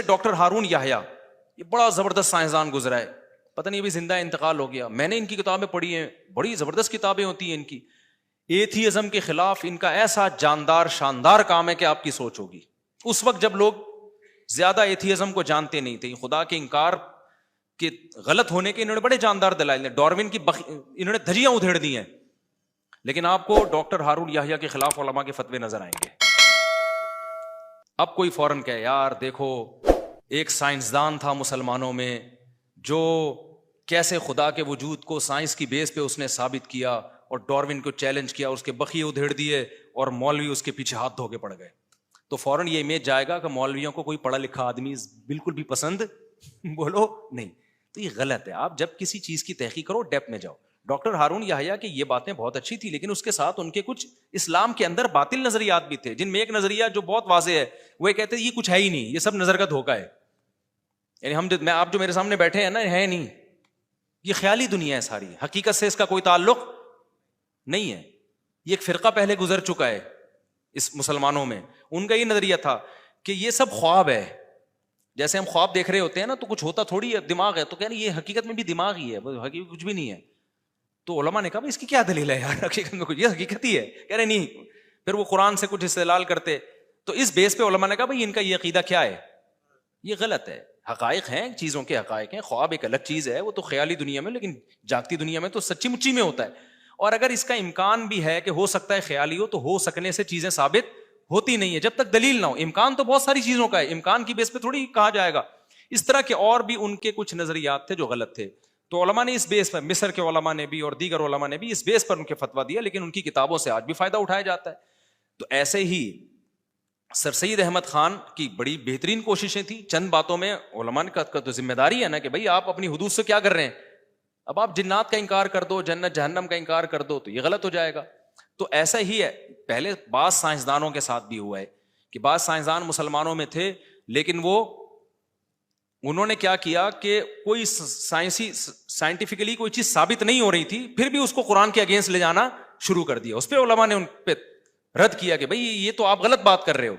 Doctor Haroon یحییٰ یہ بڑا زبردست سائنسدان گزرا ہے، پتہ نہیں ابھی زندہ انتقال ہو گیا. میں نے ان کی کتابیں پڑھی ہیں، بڑی زبردست کتابیں ہوتی ہیں ان کی. ایتھیزم کے خلاف ان کا ایسا جاندار شاندار کام ہے کہ آپ کی سوچ ہوگی. اس وقت جب لوگ زیادہ ایتھیزم کو جانتے نہیں تھے، خدا کے انکار کے غلط ہونے کے انہوں نے بڑے جاندار دلائل ہیں. ڈاروین کی انہوں نے دھجیاں ادھیڑ دی ہیں. لیکن آپ کو ڈاکٹر ہارون یحییٰ کے خلاف علماء کے فتوے نظر آئیں گے. اب کوئی فوراً کہے یار دیکھو ایک سائنسدان تھا مسلمانوں میں جو کیسے خدا کے وجود کو سائنس کی بیس پہ اس نے ثابت کیا اور ڈاروین کو چیلنج کیا، اس کے بخیے ادھیڑ دیے اور مولوی اس کے پیچھے ہاتھ دھو کے پڑ گئے. تو فوراً یہ امیج جائے گا کہ مولویوں کو کوئی پڑھا لکھا آدمی بالکل بھی پسند بولو نہیں. تو یہ غلط ہے. آپ جب کسی چیز کی تحقیق کرو ڈیپ میں جاؤ. ڈاکٹر ہارون یحییٰ کی یہ باتیں بہت اچھی تھی، لیکن اس کے ساتھ ان کے کچھ اسلام کے اندر باطل نظریات بھی تھے، جن میں ایک نظریہ جو بہت واضح ہے وہ کہتے ہیں یہ کچھ ہے ہی نہیں، یہ سب نظر کا دھوکہ ہے. یعنی آپ جو میرے سامنے بیٹھے ہیں نا، ہے نہیں، یہ خیالی دنیا ہے ساری، حقیقت سے اس کا کوئی تعلق نہیں ہے. یہ ایک فرقہ پہلے گزر چکا ہے اس مسلمانوں میں، ان کا یہ نظریہ تھا کہ یہ سب خواب ہے. جیسے ہم خواب دیکھ رہے ہوتے ہیں نا تو کچھ ہوتا تھوڑی ہے، دماغ ہے، تو کہہ رہے یہ حقیقت میں بھی دماغ ہی ہے، حقیقت کچھ بھی نہیں ہے. تو علماء نے کہا اس کی کیا دلیل ہے یار، حقیقت میں کچھ، یہ حقیقت ہی ہے. کہہ رہے نہیں. پھر وہ قرآن سے کچھ استدلال کرتے. تو اس بیس پہ علماء نے کہا بھائی ان کا یہ عقیدہ کیا ہے، یہ غلط ہے. حقائق ہیں، چیزوں کے حقائق ہیں. خواب ایک الگ چیز ہے، وہ تو خیالی دنیا میں، لیکن جاگتی دنیا میں تو سچی مچی میں ہوتا ہے. اور اگر اس کا امکان بھی ہے کہ ہو سکتا ہے خیالی ہو، تو ہو سکنے سے چیزیں ثابت ہوتی نہیں ہے جب تک دلیل نہ ہو. امکان تو بہت ساری چیزوں کا ہے، امکان کی بیس پہ تھوڑی کہا جائے گا. اس طرح کے اور بھی ان کے کچھ نظریات تھے جو غلط تھے. تو علماء نے اس بیس پر، مصر کے علماء نے بھی اور دیگر علماء نے بھی اس بیس پر ان کے فتویٰ دیا، لیکن ان کی کتابوں سے آج بھی فائدہ اٹھایا جاتا ہے. تو ایسے ہی سر سید احمد خان کی بڑی بہترین کوششیں تھیں. چند باتوں میں علماء کا تو ذمہ داری ہے نا کہ بھائی آپ اپنی حدود سے کیا کر رہے ہیں. اب آپ جنات کا انکار کر دو، جنت جہنم کا انکار کر دو تو یہ غلط ہو جائے گا. تو ایسا ہی ہے، پہلے بعض سائنسدانوں کے ساتھ بھی ہوا ہے کہ بعض سائنسدان مسلمانوں میں تھے، لیکن انہوں نے کیا کیا کہ کوئی سائنٹیفکلی کوئی چیز ثابت نہیں ہو رہی تھی، پھر بھی اس کو قرآن کے اگینسٹ لے جانا شروع کر دیا. اس پہ علماء نے ان پہ رد کیا کہ بھئی یہ تو آپ غلط بات کر رہے ہو.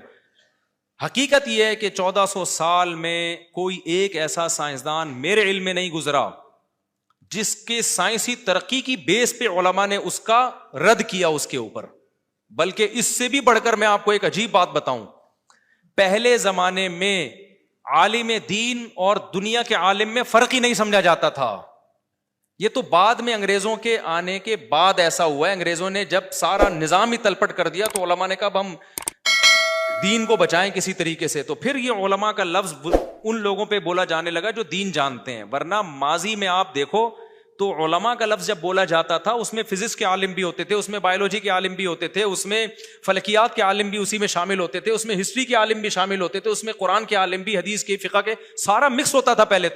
حقیقت یہ ہے کہ 1400 سال میں کوئی ایک ایسا سائنسدان میرے علم میں نہیں گزرا جس کے سائنسی ترقی کی بیس پہ علماء نے اس کا رد کیا اس کے اوپر. بلکہ اس سے بھی بڑھ کر میں آپ کو ایک عجیب بات بتاؤں، پہلے زمانے میں عالم دین اور دنیا کے عالم میں فرق ہی نہیں سمجھا جاتا تھا. یہ تو بعد میں انگریزوں کے آنے کے بعد ایسا ہوا ہے. انگریزوں نے جب سارا نظام ہی تلپٹ کر دیا تو علماء نے کہا ہم دین کو بچائیں کسی طریقے سے. تو پھر یہ علماء کا لفظ ان لوگوں پہ بولا جانے لگا جو دین جانتے ہیں. ورنہ ماضی میں آپ دیکھو تو علماء کا لفظ جب بولا جاتا تھا اس میں فزکس کے عالم بھی ہوتے تھے، اس میں بایولوجی کے عالم بھی ہوتے تھے، اس میں فلکیات کے عالم بھی اسی میں شامل ہوتے تھے، اس میں ہسٹری کے عالم بھی شامل ہوتے تھے، اس میں قرآن کے عالم بھی، حدیث کے، فقہ کے، سارا مکس ہوتا تھا پہلے.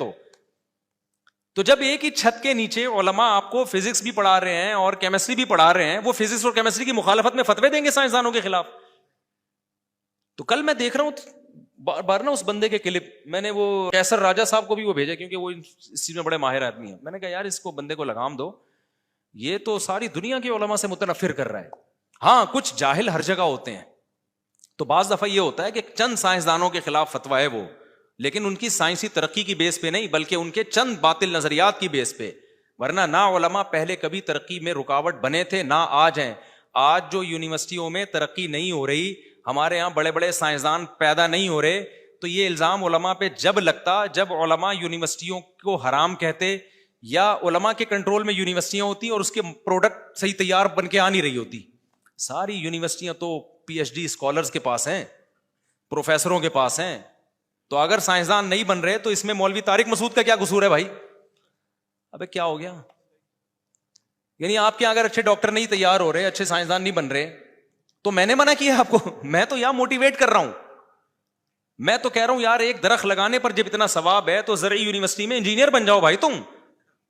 تو جب ایک ہی چھت کے نیچے علماء آپ کو فزکس بھی پڑھا رہے ہیں اور کیمسٹری بھی پڑھا رہے ہیں، وہ فزکس اور کیمسٹری کی مخالفت میں فتوے دیں گے سائنسدانوں کے خلاف. تو کل میں دیکھ رہا ہوں بار نا اس بندے کے کلپ، میں نے وہ کیسر راجہ صاحب کو بھی وہ بھیجا کیونکہ وہ اس چیز میں بڑے ماہر آدمی ہیں. میں نے کہا یار اس کو بندے کو لگام دو، یہ تو ساری دنیا کے علماء سے متنفر کر رہا ہے. ہاں کچھ جاہل ہر جگہ ہوتے ہیں، تو بعض دفعہ یہ ہوتا ہے کہ چند سائنسدانوں کے خلاف فتویٰ ہے وہ، لیکن ان کی سائنسی ترقی کی بیس پہ نہیں بلکہ ان کے چند باطل نظریات کی بیس پہ. ورنہ نہ علماء پہلے کبھی ترقی میں رکاوٹ بنے تھے نہ آج ہیں. آج جو یونیورسٹیوں میں ترقی نہیں ہو رہی، ہمارے ہاں بڑے بڑے سائنسدان پیدا نہیں ہو رہے، تو یہ الزام علماء پہ جب لگتا جب علماء یونیورسٹیوں کو حرام کہتے یا علماء کے کنٹرول میں یونیورسٹیاں ہوتی اور اس کے پروڈکٹ صحیح تیار بن کے آ نہیں رہی ہوتی. ساری یونیورسٹیاں تو پی ایچ ڈی اسکالرز کے پاس ہیں، پروفیسروں کے پاس ہیں. تو اگر سائنسدان نہیں بن رہے تو اس میں مولوی طارق مسعود کا کیا قصور ہے بھائی؟ ابے کیا ہو گیا؟ یعنی آپ کے اگر اچھے ڈاکٹر نہیں تیار ہو رہے، اچھے سائنسدان نہیں بن رہے، تو میں نے منع کیا آپ کو؟ میں تو یہاں موٹیویٹ کر رہا ہوں. میں تو کہہ رہا ہوں یار ایک درخت لگانے پر جب اتنا ثواب ہے تو زرعی یونیورسٹی میں انجینئر بن جاؤ بھائی تم.